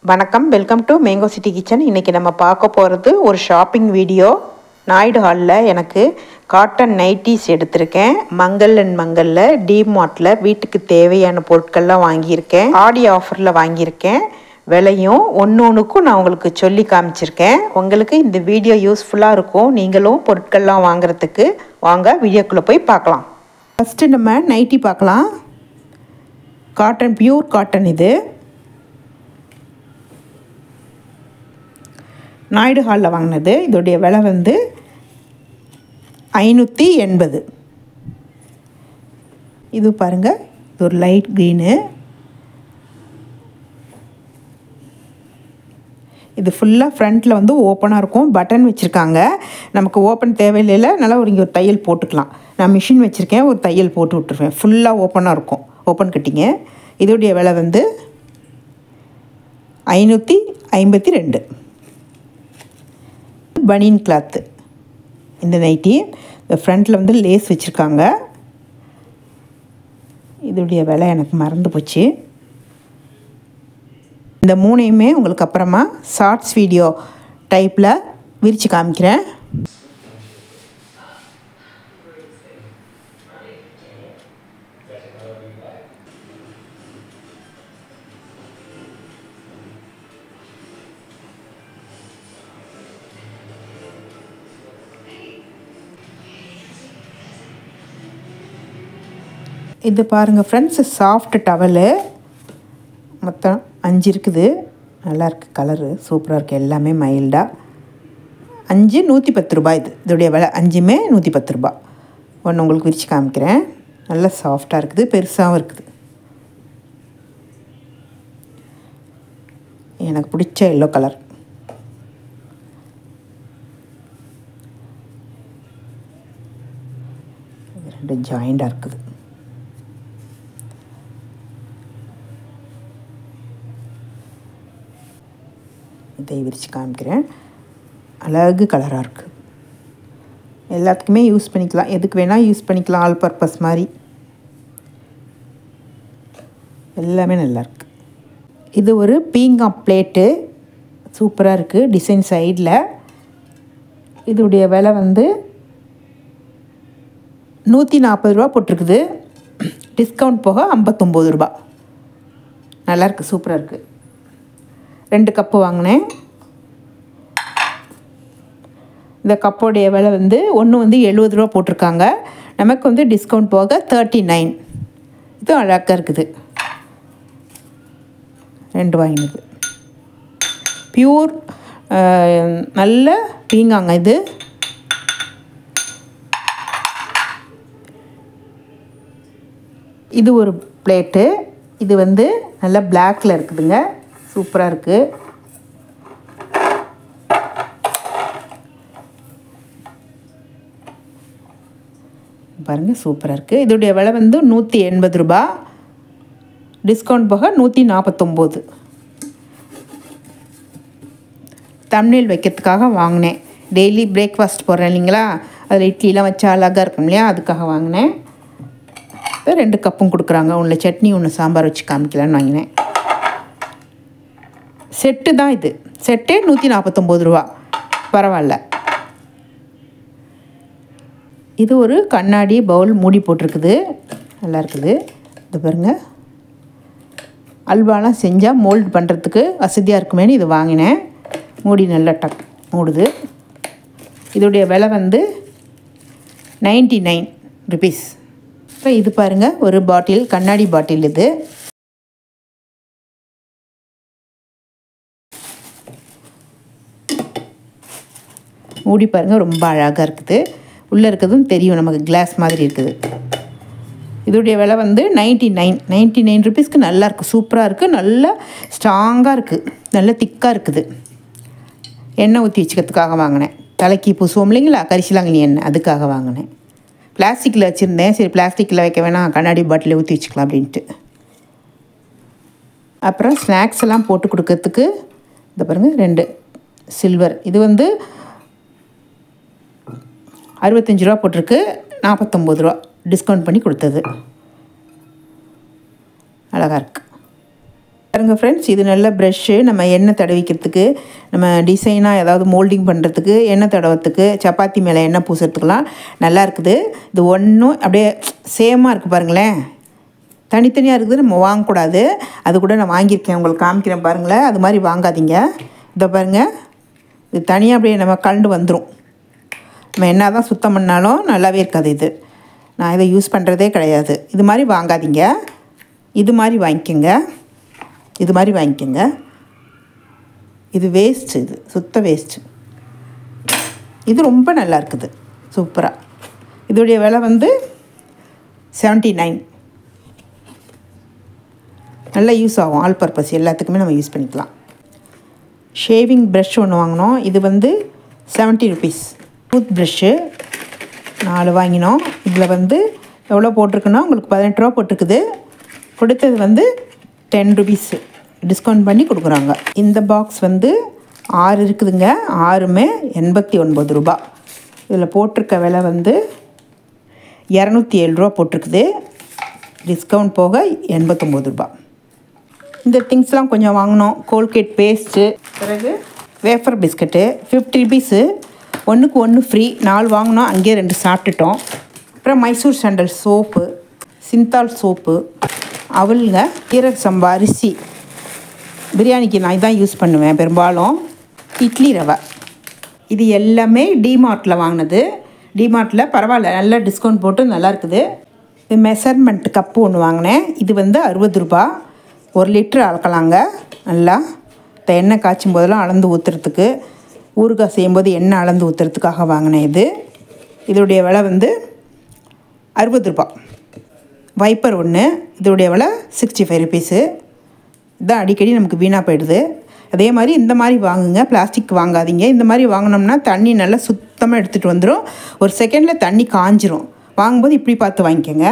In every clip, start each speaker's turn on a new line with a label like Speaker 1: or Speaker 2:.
Speaker 1: வணக்கம், welcome to mango city kitchen. இன்றைக்கி நம்ம பார்க்க போகிறது ஒரு ஷாப்பிங் வீடியோ. நாயுடு ஹாலில் எனக்கு காட்டன் நைட்டிஸ் எடுத்திருக்கேன். மங்கள் அண்ட் மங்களில் டிமார்ட்டில் வீட்டுக்கு தேவையான பொருட்கள்லாம் வாங்கியிருக்கேன். ஆடி ஆஃபரில் வாங்கியிருக்கேன். விலையும் ஒன்றுக்கும் நான் உங்களுக்கு சொல்லி காமிச்சிருக்கேன். உங்களுக்கு இந்த வீடியோ யூஸ்ஃபுல்லாக இருக்கும். நீங்களும் பொருட்கள்லாம் வாங்குறதுக்கு வாங்க வீடியோக்குள்ளே போய் பார்க்கலாம். ஃபஸ்ட்டு நம்ம நைட்டி பார்க்கலாம். Cotton, pure cotton. இது நாயுடு ஹாலில் வாங்கினது. இதோடைய விலை வந்து 580. இது பாருங்கள், இது ஒரு லைட் க்ரீனு. இது ஃபுல்லாக ஃப்ரண்ட்டில் வந்து ஓப்பனாக இருக்கும். பட்டன் வச்சுருக்காங்க. நமக்கு ஓப்பன் தேவையில்லை, நல்லா இங்கே ஒரு தையல் போட்டுக்கலாம். நான் மிஷின் வச்சுருக்கேன், ஒரு தையல் போட்டு விட்டுருவேன். ஃபுல்லாக ஓப்பனாக இருக்கும், ஓப்பன் கட்டிங்க. இதோடைய விலை வந்து 552. பனியன் கிளாத்து இந்த நைட்டி. இந்த ஃப்ரண்ட்டில் வந்து லேஸ் வச்சுருக்காங்க. இதோடைய விலை எனக்கு மறந்து போச்சு. இந்த மூணையுமே உங்களுக்கு அப்புறமா ஷார்ட்ஸ் வீடியோ டைப்பில் விரித்து காமிக்கிறேன். இது பாருங்கள் ஃப்ரெண்ட்ஸ், சாஃப்ட் டவலு. மொத்தம் 5 இருக்குது. நல்லாயிருக்கு, கலரு சூப்பராக இருக்குது. எல்லாமே மைல்டாக. 5 110 ரூபாய். இதோடைய விலை 5மே 110 ரூபா. ஒன்று உங்களுக்கு விரித்து காமிக்கிறேன். நல்லா சாஃப்டாக இருக்குது, பெருசாகவும் இருக்குது. எனக்கு பிடிச்ச எல்லோ கலர். ரெண்டு ஜாயிண்டாக இருக்குது. இதை விரித்து காமிக்கிறேன். அழகு கலராக இருக்குது. எல்லாத்துக்குமே யூஸ் பண்ணிக்கலாம், எதுக்கு வேணால் யூஸ் பண்ணிக்கலாம். ஆல் பர்பஸ் மாதிரி எல்லாமே நல்லாயிருக்கு. இது ஒரு பீங்காம் பிளேட்டு, சூப்பராக இருக்குது. டிசைன் சைடில். இதோடைய விலை வந்து 140 ரூபா போட்டிருக்குது. டிஸ்கவுண்ட் போக 59 ரூபா. நல்லாயிருக்கு, சூப்பராக இருக்குது. 2 கப்பு வாங்கினேன். இந்த கப்போடைய விலை வந்து ஒன்று வந்து 70 ரூபா போட்டிருக்காங்க. நமக்கு வந்து டிஸ்கவுண்ட் போக 39. இது அழகாக இருக்குது. 2 வாங்கினது. பியூர் நல்ல பீங்காங்க இது. இது ஒரு பிளேட்டு. இது வந்து நல்லா பிளாக்கில் இருக்குதுங்க. சூப்பராக இருக்குது. பாருங்கள், சூப்பராக இருக்குது. இதோடைய விலை வந்து 180 ரூபா. டிஸ்கவுண்ட் போக 149. தம்ப்நெயில் வைக்கிறதுக்காக வாங்கினேன். டெய்லி பிரேக்ஃபாஸ்ட் போடுறேன் இல்லைங்களா, அதில் இட்லிலாம் வச்சா அழகாக இருக்கும் இல்லையா, அதுக்காக வாங்கினேன். 2 கப்பும் கொடுக்குறாங்க. ஒன்று சட்னி, ஒன்று சாம்பார் வச்சு காமிக்கலான்னு வாங்கினேன். செட்டு தான் இது. செட்டே 149 ரூபா. பரவாயில்ல. இது ஒரு கண்ணாடி பவுல் மூடி போட்டிருக்குது. நல்லா இருக்குது. இது பாருங்கள், அல்வாலாம் செஞ்சால் மோல்டு பண்ணுறதுக்கு வசதியாக இருக்குமேனு இது வாங்கினேன். மூடி நல்லா டக் மூடுது. இதோடைய விலை வந்து 99 ருபீஸ். இப்போ இது பாருங்கள், ஒரு பாட்டில், கண்ணாடி பாட்டில். இது மூடி பாருங்கள், ரொம்ப அழகாக இருக்குது. உள்ளே இருக்கிறதும் தெரியும் நமக்கு, கிளாஸ் மாதிரி இருக்குது. இதோடைய விலை வந்து 99 ருபீஸ்க்கு நல்லாயிருக்கு, சூப்பராக இருக்குது. நல்லா ஸ்ட்ராங்காக இருக்குது, நல்ல திக்காக இருக்குது. எண்ணெய் ஊற்றி வச்சுக்கிறதுக்காக வாங்கினேன். தலைக்கு பூசுவோம் இல்லைங்களா, கரிசலாங்கண்ணி எண்ணெய், அதுக்காக வாங்கினேன். பிளாஸ்டிக்கில் வச்சுருந்தேன். சரி, பிளாஸ்டிக்கில் வைக்க வேணாம், கண்ணாடி பாட்டிலில் ஊற்றி வச்சுக்கலாம் அப்படின்ட்டு. அப்புறம் ஸ்நாக்ஸ் எல்லாம் போட்டு கொடுக்கறதுக்கு இந்த பாருங்கள், 2 சில்வர். இது வந்து 65 ரூபா போட்டிருக்கு. 49 ரூபா டிஸ்கவுண்ட் பண்ணி கொடுத்தது. அழகாக இருக்குது. பாருங்க ஃப்ரெண்ட்ஸ், இது நல்ல ப்ரஷ்ஷு. நம்ம எண்ணெய் தடவிக்கிறதுக்கு, நம்ம டிசைனாக ஏதாவது மோல்டிங் பண்ணுறதுக்கு, எண்ணெய் தடவத்துக்கு, சப்பாத்தி மேலே எண்ணெய் பூசுறதுக்கெலாம் நல்லா இருக்குது. இது ஒன்றும் அப்படியே சேமாக இருக்குது பாருங்களேன். தனித்தனியாக இருக்குது, நம்ம வாங்கக்கூடாது. அது கூட நான் வாங்கியிருக்கேன், உங்களுக்கு காமிக்கிறேன் பாருங்களேன். அது மாதிரி வாங்காதீங்க. இதை பாருங்கள், இது தனியாக அப்படியே நம்ம கலண்டு வந்துடும். நம்ம என்ன தான் சுத்தம் பண்ணாலும் நல்லாவே இருக்காது. இது நான் இதை யூஸ் பண்ணுறதே கிடையாது. இது மாதிரி வாங்காதீங்க. இது மாதிரி வாங்கிக்கோங்க. இது மாதிரி வாங்கிக்கோங்க. இது வேஸ்ட்டு, இது சுத்த வேஸ்ட்டு. இது ரொம்ப நல்லா இருக்குது, சூப்பராக. இதோடைய விலை வந்து 79. நல்லா யூஸ் ஆகும், ஆல் பர்பஸ் எல்லாத்துக்குமே நம்ம யூஸ் பண்ணிக்கலாம். ஷேவிங் ப்ரஷ் ஒன்று வாங்கினோம். இது வந்து 70 ருபீஸ். டூத் ப்ரஷ்ஷு 4 வாங்கினோம். இதில் வந்து எவ்வளோ போட்டிருக்குன்னா உங்களுக்கு 18 ரூபா போட்டிருக்குது. கொடுத்தது வந்து 10 ருபீஸு டிஸ்கவுண்ட் பண்ணி கொடுக்குறாங்க. இந்த பாக்ஸ் வந்து 6 இருக்குதுங்க. 6மே 89 ரூபா. இதில் போட்டிருக்க விலை வந்து 207 ரூபா போட்டிருக்குது. டிஸ்கவுண்ட் போக 89 ரூபா. இந்த திங்ஸ்லாம் கொஞ்சம் வாங்கினோம். கோல்கேட் பேஸ்ட்டு, பிறகு வேஃபர் பிஸ்கட்டு 50 ருபீஸு. 1க்கு 1 ஃப்ரீ. 4 வாங்கினோம், அங்கேயே 2 சாப்பிட்டுட்டோம். அப்புறம் Mysore sandal soap, Cinthol soap, அவளுங்க, கீரக சம்பா அரிசி, பிரியாணிக்கு நான் இதான் யூஸ் பண்ணுவேன் பெரும்பாலும். இட்லி ரவை, இது எல்லாமே டிமார்ட்டில் வாங்கினது. டிமார்ட்டில் பரவாயில்ல, நல்லா டிஸ்கவுண்ட் போட்டு நல்லா இருக்குது. இது மெஷர்மெண்ட் கப்பு ஒன்று வாங்கினேன். இது வந்து 60 ரூபா. 1 லிட்ரு அளக்கலாங்க. நல்லா இந்த எண்ணெய் காய்ச்சும் போதெல்லாம் அளந்து ஊற்றுறதுக்கு, ஊறுகாய் செய்யும்போது எண்ணெய் அளந்து ஊற்றுறதுக்காக வாங்கினேன் இது. இதோடைய விலை வந்து 60 ரூபா. வைப்பர் ஒன்று, இதோடைய விலை 65 ருபீஸு. இதுதான் அடிக்கடி நமக்கு வீணாக போயிடுது. அதே மாதிரி இந்த மாதிரி வாங்குங்க, பிளாஸ்டிக் வாங்காதீங்க. இந்த மாதிரி வாங்கினோம்னா தண்ணி நல்லா சுத்தமாக எடுத்துகிட்டு வந்துடும். ஒரு செகண்டில் தண்ணி காஞ்சிரும். வாங்கும்போது இப்படி பார்த்து வாங்கிக்கோங்க.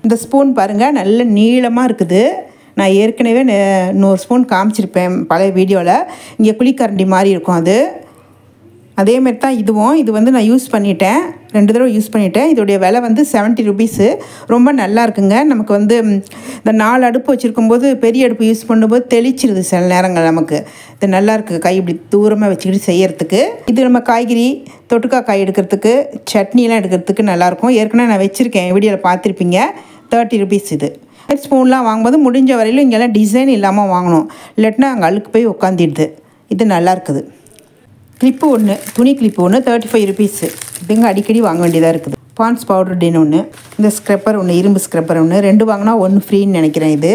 Speaker 1: இந்த ஸ்பூன் பாருங்கள், நல்ல நீளமாக இருக்குது. நான் ஏற்கனவே இன்னொரு ஸ்பூன் காமிச்சிருப்பேன் பழைய வீடியோவில். இங்கே குழிக்கரண்டி மாதிரி இருக்கும் அது. அதேமாரி தான் இதுவும். இது வந்து நான் யூஸ் பண்ணிட்டேன், 2 தடவை யூஸ் பண்ணிட்டேன். இதோடைய விலை வந்து 70 ருபீஸு. ரொம்ப நல்லா இருக்குங்க. நமக்கு வந்து இந்த 4 அடுப்பு வச்சுருக்கும்போது பெரிய அடுப்பு யூஸ் பண்ணும்போது தெளிச்சிருது சில நேரங்கள். நமக்கு இது நல்லா இருக்குது, கை இப்படி தூரமாக வச்சுக்கிட்டு செய்யறதுக்கு. இது நம்ம காய்கறி தொட்டுக்காய் காய் எடுக்கிறதுக்கு, சட்னிலாம் எடுக்கிறதுக்கு நல்லாயிருக்கும். ஏற்கனவே நான் வச்சுருக்கேன், வீடியோவில் பார்த்துருப்பீங்க. 30 ருபீஸ் இது. ஸ்பூன்லாம் வாங்கும்போது முடிஞ்ச வரையிலும் இங்கெல்லாம் டிசைன் இல்லாமல் வாங்கணும், இல்லாட்டினா அங்கே அழுக்கு போய் உட்காந்துடுது. இது நல்லா இருக்குது. கிளிப்பு ஒன்று, துணி கிளிப்பு ஒன்று 35 ருபீஸு. இதுங்க அடிக்கடி வாங்க வேண்டியதாக இருக்குது. பான்ஸ் பவுடர் டின்னு ஒன்று, இந்த ஸ்க்ரப்பர் ஒன்று, இரும்பு ஸ்க்ரப்பர் ஒன்று, 2 வாங்கினா 1 ஃப்ரீன்னு நினைக்கிறேன். இது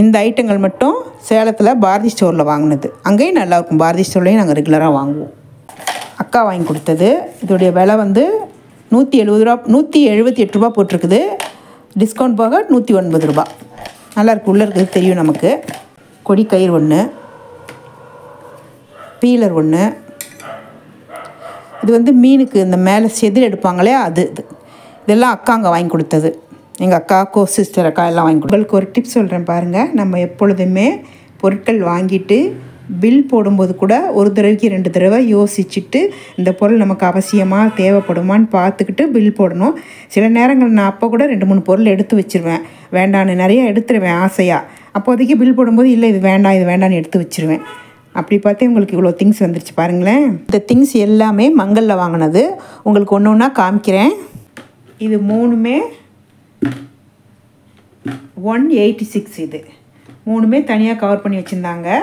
Speaker 1: இந்த ஐட்டங்கள் மட்டும் சேலத்தில் பாரதி ஸ்டோரில் வாங்கினது. அங்கேயும் நல்லாயிருக்கும். பாரதி ஸ்டோர்லேயும் நாங்கள் ரெகுலராக வாங்குவோம். அக்கா வாங்கி கொடுத்தது. இதோடைய விலை வந்து 170 ரூபா, 178 ரூபா போட்டிருக்குது. டிஸ்கவுண்ட் போக 109 ரூபா. நல்லாயிருக்கு, உள்ளே இருக்குது தெரியும் நமக்கு. கொடி கயிறு ஒன்று, பீலர் ஒன்று. இது வந்து மீனுக்கு இந்த மேலே செதில் எடுப்பாங்களே அது. இதெல்லாம் அக்கா அங்கே வாங்கி கொடுத்தது. எங்கள் அக்கா சிஸ்டர் அக்கா எல்லாம் வாங்கி கொடுத்து. உங்களுக்கு ஒரு டிப்ஸ் சொல்கிறேன் பாருங்கள். நம்ம எப்பொழுதுமே பொருட்கள் வாங்கிட்டு பில் போடும்போது கூட 1 தடவைக்கு 2 தடவை யோசிச்சுட்டு இந்த பொருள் நமக்கு அவசியமாக தேவைப்படுமான்னு பார்த்துக்கிட்டு பில் போடணும். சில நேரங்கள் நான் அப்போ கூட 2-3 பொருள் எடுத்து வச்சுருவேன். வேண்டான்னு நிறையா எடுத்துருவேன் ஆசையாக. அப்போதைக்கு பில் போடும்போது இல்லை இது வேண்டாம் இது வேண்டான்னு எடுத்து வச்சுருவேன். அப்படி பார்த்தே உங்களுக்கு இவ்வளோ திங்ஸ் வந்துருச்சு பாருங்களேன். இந்த திங்ஸ் எல்லாமே மங்கலில் வாங்கினது. உங்களுக்கு ஒன்று ஒன்றா காமிக்கிறேன். இது 3மே 186. இது 3மே தனியாக கவர் பண்ணி வச்சுருந்தாங்க.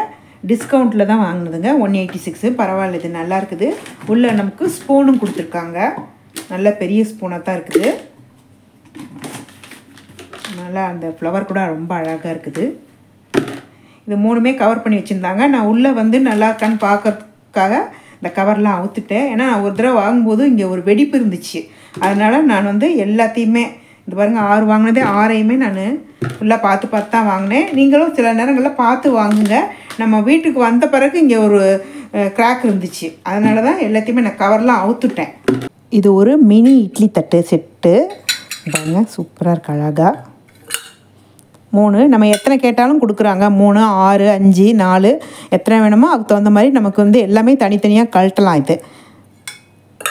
Speaker 1: டிஸ்கவுண்ட்டில் தான் வாங்கினதுங்க. 186. பரவாயில்ல, இது நல்லா இருக்குது. உள்ளே நமக்கு ஸ்பூனும் கொடுத்துருக்காங்க. நல்ல பெரிய ஸ்பூனாக தான் இருக்குது. நல்லா அந்த ஃப்ளவர் கூட ரொம்ப அழகாக இருக்குது. இது 3மே கவர் பண்ணி வச்சுருந்தாங்க. நான் உள்ளே வந்து நல்லா இருக்கான்னு பார்க்கறதுக்காக இந்த கவர்லாம் அவுத்துட்டேன். ஏன்னா நான் ஒரு தடவை வாங்கும்போது இங்கே ஒரு வெடிப்பு இருந்துச்சு. அதனால் நான் வந்து எல்லாத்தையுமே இது பாருங்கள் 6 வாங்கினதே 6ஐயுமே நான் ஃபுல்லாக பார்த்து தான் வாங்கினேன். நீங்களும் சில நேரங்களில் பார்த்து வாங்குங்க. நம்ம வீட்டுக்கு வந்த பிறகு இங்கே ஒரு கிராக் இருந்துச்சு. அதனால தான் எல்லாத்தையுமே நான் கவர்லாம் அவுத்துட்டேன். இது ஒரு மினி இட்லி தட்டு செட்டு பாருங்க, சூப்பராக இருக்கு, அழகாக. 3 நம்ம எத்தனை கேட்டாலும் கொடுக்குறாங்க. 3, 6, 5, 4 எத்தனை வேணுமோ அதுக்கு தகுந்த மாதிரி நமக்கு வந்து எல்லாமே தனித்தனியாக கழட்டலாம். இது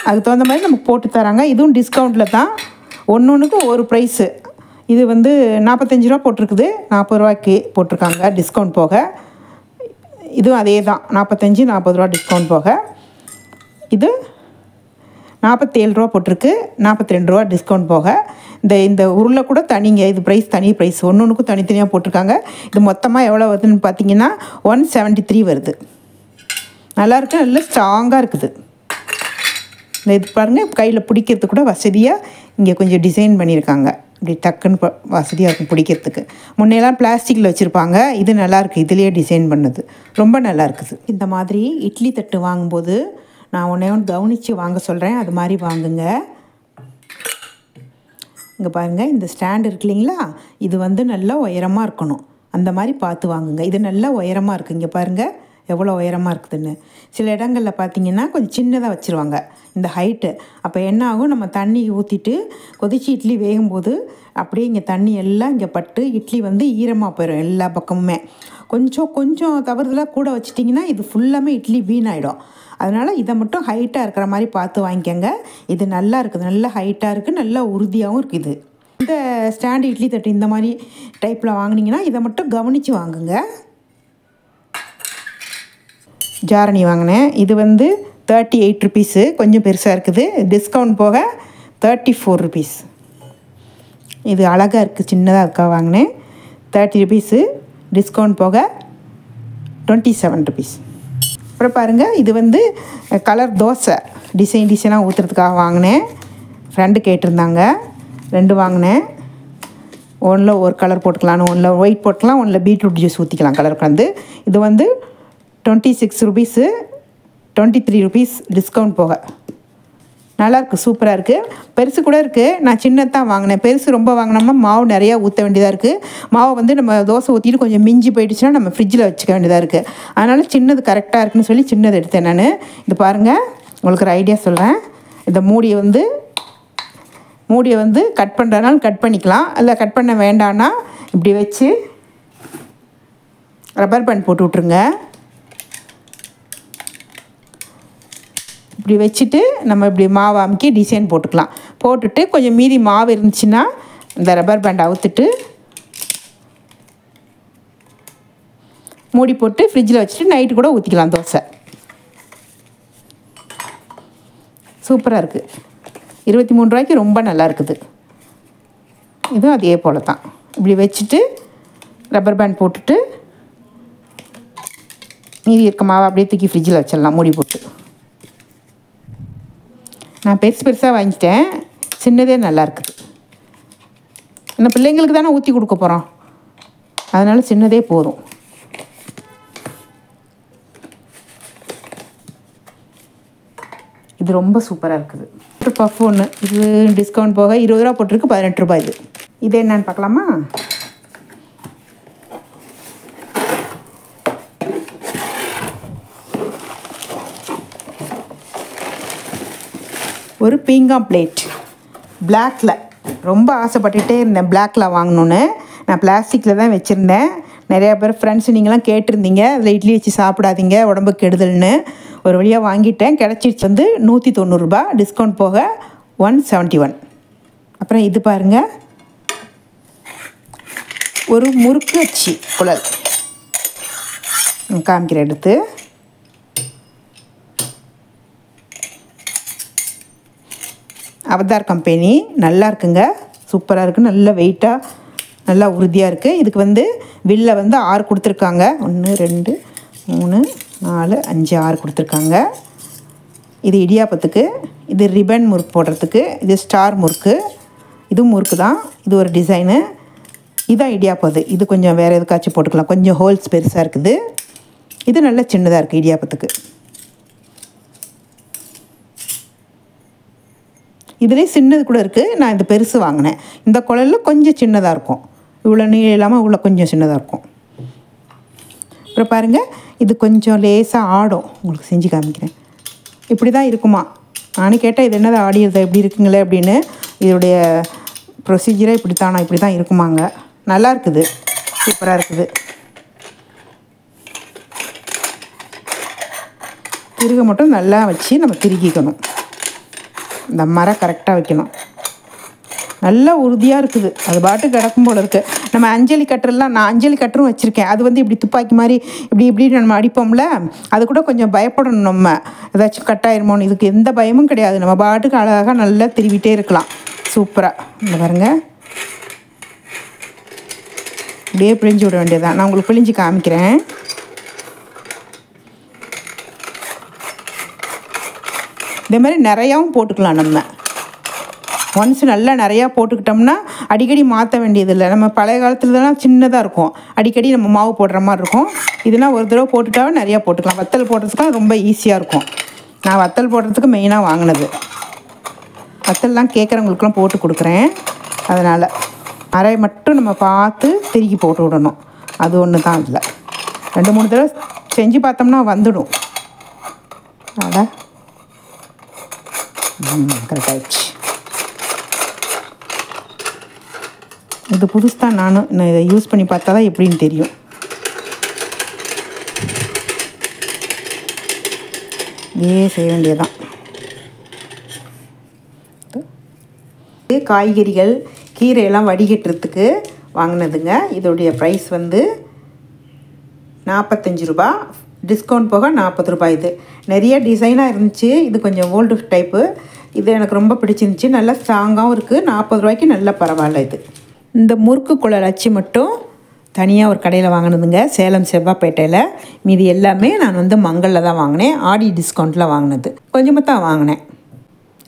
Speaker 1: அதுக்கு தகுந்த மாதிரி நமக்கு போட்டு தராங்க. இதுவும் டிஸ்கவுண்ட்டில் தான். ஒன்றுக்கு ஒரு ப்ரைஸு. இது வந்து 45 ரூபா போட்டிருக்குது, 40 ரூபாய்க்கு போட்டிருக்காங்க டிஸ்கவுண்ட் போக. இதுவும் அதே தான், 45 40 ரூபா டிஸ்கவுண்ட் போக. இது 47 ரூபா போட்டிருக்கு, 42 ரூபா டிஸ்கவுண்ட் போக. இந்த உருளை கூட தனிங்க, இது ப்ரைஸ் தனி ப்ரைஸ், ஒன்றுக்கும் தனித்தனியாக போட்டிருக்காங்க. இது மொத்தமாக எவ்வளோ வருதுன்னு பார்த்தீங்கன்னா 173 வருது. நல்லாயிருக்கு, நல்ல ஸ்ட்ராங்காக இருக்குது. இது பாருங்கள், கையில் பிடிக்கிறதுக்கு கூட வசதியாக இங்கே கொஞ்சம் டிசைன் பண்ணியிருக்காங்க. இப்படி டக்குன்னு வசதியாக இருக்கும் பிடிக்கிறதுக்கு. முன்னையெல்லாம் பிளாஸ்டிக்கில் வச்சுருப்பாங்க, இது நல்லாயிருக்கு, இதுலேயே டிசைன் பண்ணது ரொம்ப நல்லா இருக்குது. இந்த மாதிரி இட்லி தட்டு வாங்கும்போது நான் ஒன்று கவனித்து வாங்க சொல்கிறேன், அது மாதிரி வாங்குங்க. இங்கே பாருங்கள், இந்த ஸ்டாண்ட் இருக்கு இல்லைங்களா, இது வந்து நல்லா உயரமாக இருக்கணும், அந்த மாதிரி பார்த்து வாங்குங்க. இது நல்லா உயரமாக இருக்குது, இங்கே பாருங்கள் எவ்வளோ உயரமாக இருக்குதுன்னு. சில இடங்களில் பார்த்தீங்கன்னா கொஞ்சம் சின்னதாக வச்சுருவாங்க இந்த ஹைட்டு. அப்போ என்ன ஆகும், நம்ம தண்ணி ஊற்றிட்டு கொதிச்சு இட்லி வேகும்போது அப்படியே இங்கே தண்ணி எல்லாம் இங்கே பட்டு இட்லி வந்து ஈரமாக போயிடும் எல்லா பக்கமுமே. கொஞ்சம் தவறுதலாக கூட வச்சிட்டிங்கன்னா இது ஃபுல்லாமே இட்லி வீணாயிடும். அதனால் இதை மட்டும் ஹைட்டாக இருக்கிற மாதிரி பார்த்து வாங்கிக்கோங்க. இது நல்லா இருக்குது, நல்லா ஹைட்டாக இருக்குது, நல்லா உறுதியாகவும் இருக்குது. இந்த ஸ்டாண்டு இட்லி தட்டு இந்த மாதிரி டைப்பில் வாங்கினீங்கன்னா இதை மட்டும் கவனித்து வாங்குங்க. ஜாரணி வாங்கினேன், இது வந்து 38 ருபீஸு, கொஞ்சம் பெருசாக இருக்குது, டிஸ்கவுண்ட் போக 34 ருபீஸ். இது அழகாக இருக்குது, சின்னதாக இருக்கா வாங்கினேன். 30 ருபீஸு, டிஸ்கவுண்ட் போக 27 ருபீஸ். அப்புறம் பாருங்கள், இது வந்து கலர் தோசை டிசைனாக ஊற்றுறதுக்காக வாங்கினேன். ஃப்ரெண்டு கேட்டிருந்தாங்க, 2 வாங்கினேன். ஒன்றில் ஒரு கலர் போட்டுக்கலான்னு, ஒன்றில் ஒயிட் போட்டுக்கலாம், ஒன்றில் பீட்ரூட் ஜூஸ் ஊற்றிக்கலாம் கலர் கலந்து. இது வந்து 26 ருபீஸு, 23 ருபீஸ் டிஸ்கவுண்ட் போக. நல்லாயிருக்கு, சூப்பராக இருக்குது. பெருசு கூட இருக்குது, நான் சின்னதான் வாங்கினேன். பெருசு ரொம்ப வாங்கினோம்னா மாவு நிறையா ஊற்ற வேண்டியதாக இருக்குது. மாவை வந்து நம்ம தோசை ஊற்றிட்டு கொஞ்சம் மிஞ்சி போயிடுச்சுன்னா நம்ம ஃப்ரிட்ஜில் வச்சுக்க வேண்டியதாக இருக்குது. அதனால் சின்னது கரெக்டாக இருக்குன்னு சொல்லி சின்னது எடுத்தேன் நான். இது பாருங்கள், உங்களுக்கு ஒரு ஐடியா சொல்கிறேன். இந்த மூடியை வந்து கட் பண்ணுறதுனால கட் பண்ணிக்கலாம், இல்லை கட் பண்ண வேண்டான்னா இப்படி வச்சு ரப்பர் பேண்ட் போட்டு விட்ருங்க. இப்படி வச்சுட்டு நம்ம இப்படி மாவு அமுக்கி டிசைன் போட்டுக்கலாம். போட்டுட்டு கொஞ்சம் மீதி மாவு இருந்துச்சுன்னா இந்த ரப்பர் பேண்ட் அவுத்துட்டு மூடி போட்டு ஃப்ரிட்ஜில் வச்சுட்டு நைட்டு கூட ஊற்றிக்கலாம் தோசை. சூப்பராக இருக்குது, 23 ரூபாய்க்கு ரொம்ப நல்லா இருக்குது. இதுவும் அதே போல் தான், இப்படி வச்சுட்டு ரப்பர் பேண்ட் போட்டுட்டு மீதி இருக்க மாவை அப்படியே தூக்கி ஃப்ரிட்ஜில் வச்சிடலாம் மூடி போட்டு. நான் பெருசாக வாங்கிட்டேன், சின்னதே நல்லா இருக்குது. இன்னும் பிள்ளைங்களுக்கு தானே ஊற்றி கொடுக்க போகிறோம், அதனால் சின்னதே போதும். இது ரொம்ப சூப்பராக இருக்குது. பஃப் ஒன்று, இது டிஸ்கவுண்ட் போக 20 ரூபா போட்டிருக்கு, 18 ரூபாய். இது என்னன்னு பார்க்கலாமா? ஒரு பீங்கான் பிளேட், பிளாக்கில் ரொம்ப ஆசைப்பட்டுட்டே இருந்தேன் பிளாக்கில் வாங்கணுன்னு. நான் பிளாஸ்டிக்கில் தான் வச்சுருந்தேன். நிறையா பேர் ஃப்ரெண்ட்ஸ் நீங்களாம் கேட்டிருந்தீங்க அதில் இட்லி வச்சு சாப்பிடாதீங்க உடம்புக்கு கெடுதல்னு. ஒரு வழியாக வாங்கிட்டேன், கிடச்சிருச்சு. வந்து 190 ரூபா, டிஸ்கவுண்ட் போக 171. அப்புறம் இது பாருங்கள், ஒரு முறுக்கு அச்சு குழல் காமிக்கிற எடுத்து. அவதார் கம்பெனி, நல்லா இருக்குங்க, சூப்பராக இருக்குது, நல்ல வெயிட்டாக நல்லா உறுதியாக இருக்குது. இதுக்கு வந்து வில்ல வந்து 6 கொடுத்துருக்காங்க. 1 2 3 4 5 6 கொடுத்துருக்காங்க. இது இடியாப்பத்துக்கு, இது ரிப்பன் முறுக்கு போடுறதுக்கு, இது ஸ்டார் முறுக்கு, இதுவும் முறுக்கு தான், இது ஒரு டிசைனு. இதுதான் இடியாப்பது, இது கொஞ்சம் வேறு எதுக்காச்சும் போட்டுக்கலாம், கொஞ்சம் ஹோல்ஸ் பெருசாக இருக்குது. இது நல்லா சின்னதாக இருக்குது இடியாப்பத்துக்கு. இதுலேயே சின்னது கூட இருக்குது, நான் இந்த பெருசு வாங்கினேன். இந்த குழலில் கொஞ்சம் சின்னதாக இருக்கும், இவ்வளோ நீளம் இல்லாமல் இவ்வளோ கொஞ்சம் சின்னதாக இருக்கும். அப்புறம் பாருங்கள், இது கொஞ்சம் லேசாக ஆடும், உங்களுக்கு செஞ்சு காமிக்கிறேன். இப்படி தான் இருக்குமா, நானும் கேட்டேன் இது என்னது ஆடியது எப்படி இருக்குங்களே அப்படின்னு. இதோடைய ப்ரொசீஜரே இப்படி தான் இருக்குமாங்க. நல்லா இருக்குது, சூப்பராக இருக்குது. திருக மட்டும் நல்லா வச்சு நம்ம திருகிக்கணும், இந்த மரம் கரெக்டாக வைக்கணும். நல்லா உறுதியாக இருக்குது. அது பாட்டு கிடக்கும் போல இருக்குது. நம்ம அஞ்சலி கட்டரெல்லாம் நான் அஞ்சலி கட்டரும் வச்சுருக்கேன். அது வந்து இப்படி துப்பாக்கி மாதிரி இப்படி நம்ம அடிப்போம்ல, அது கூட கொஞ்சம் பயப்படணும். நம்ம ஏதாச்சும் கட்டாயிருமோன்னு. இதுக்கு எந்த பயமும் கிடையாது. நம்ம பாட்டுக்கு அழகாக நல்லா திருவிட்டே இருக்கலாம். சூப்பராக இந்த பாருங்க. அப்படியே பிழிஞ்சு விட வேண்டியதான். நான் உங்களுக்கு பிழிஞ்சு காமிக்கிறேன். இதே மாதிரி நிறையாவும் போட்டுக்கலாம். நம்ம ஒன்ஸ் நல்லா நிறையா போட்டுக்கிட்டோம்னா அடிக்கடி மாற்ற வேண்டியதில்லை. நம்ம பழைய காலத்துலலாம் சின்னதாக இருக்கும், அடிக்கடி நம்ம மாவு போடுற மாதிரி இருக்கும். இதெல்லாம் ஒரு தடவை போட்டுட்டாவே நிறையா போட்டுக்கலாம். வத்தல் போடுறதுக்குலாம் ரொம்ப ஈஸியாக இருக்கும். நான் வத்தல் போடுறதுக்கு மெயினாக வாங்கினது. வத்தல்லாம் கேட்குறவங்களுக்குலாம் போட்டு கொடுக்குறேன். அதனால் அரை மட்டும் நம்ம பார்த்து திருக்கி போட்டு விடணும். அது ஒன்று தான். இல்லை 2-3 தடவை செஞ்சு பார்த்தோம்னா வந்துடும். அட கரெக்டாகிடுச்சு. இது புதுசு தான். நான் இதை யூஸ் பண்ணி பார்த்தா தான் எப்படின்னு தெரியும். இதே செய்ய வேண்டியதான். காய்கறிகள் கீரையெல்லாம் வடிகட்டுறதுக்கு வாங்கினதுங்க. இதோடைய ப்ரைஸ் வந்து 45 ரூபா. டிஸ்கவுண்ட் போக 40 ரூபாய். இது நிறைய டிசைனாக இருந்துச்சு. இது கொஞ்சம் ஓல்டு டைப்பு. இது எனக்கு ரொம்ப பிடிச்சிருந்துச்சி. நல்லா ஸ்ட்ராங்காகவும் இருக்குது. 40 ரூபாய்க்கு நல்லா பரவாயில்ல. இது இந்த முறுக்கு குழல் அச்சு மட்டும் தனியாக ஒரு கடையில் வாங்கினதுங்க, சேலம் செவ்வாப்பேட்டையில். மீதி எல்லாமே நான் வந்து மங்களில் தான் வாங்கினேன். ஆடி டிஸ்கவுண்ட்டில் வாங்கினது. கொஞ்சமாக தான் வாங்கினேன்.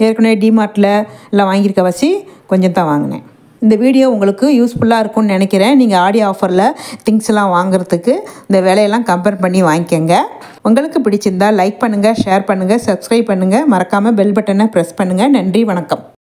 Speaker 1: ஏற்கனவே டிமார்ட்டில் எல்லாம் வாங்கியிருக்க வச்சு கொஞ்சம் தான் வாங்கினேன். இந்த வீடியோ உங்களுக்கு யூஸ்ஃபுல்லாக இருக்கும்னு நினைக்கிறேன். நீங்கள் ஆடி ஆஃபரில் திங்ஸ் எல்லாம் வாங்குறதுக்கு இந்த விலையெல்லாம் கம்பேர் பண்ணி வாங்கிக்கோங்க. உங்களுக்கு பிடிச்சிருந்தால் லைக் பண்ணுங்கள், ஷேர் பண்ணுங்கள், சப்ஸ்கிரைப் பண்ணுங்கள். மறக்காமல் பெல் பட்டனை ப்ரெஸ் பண்ணுங்கள். நன்றி, வணக்கம்.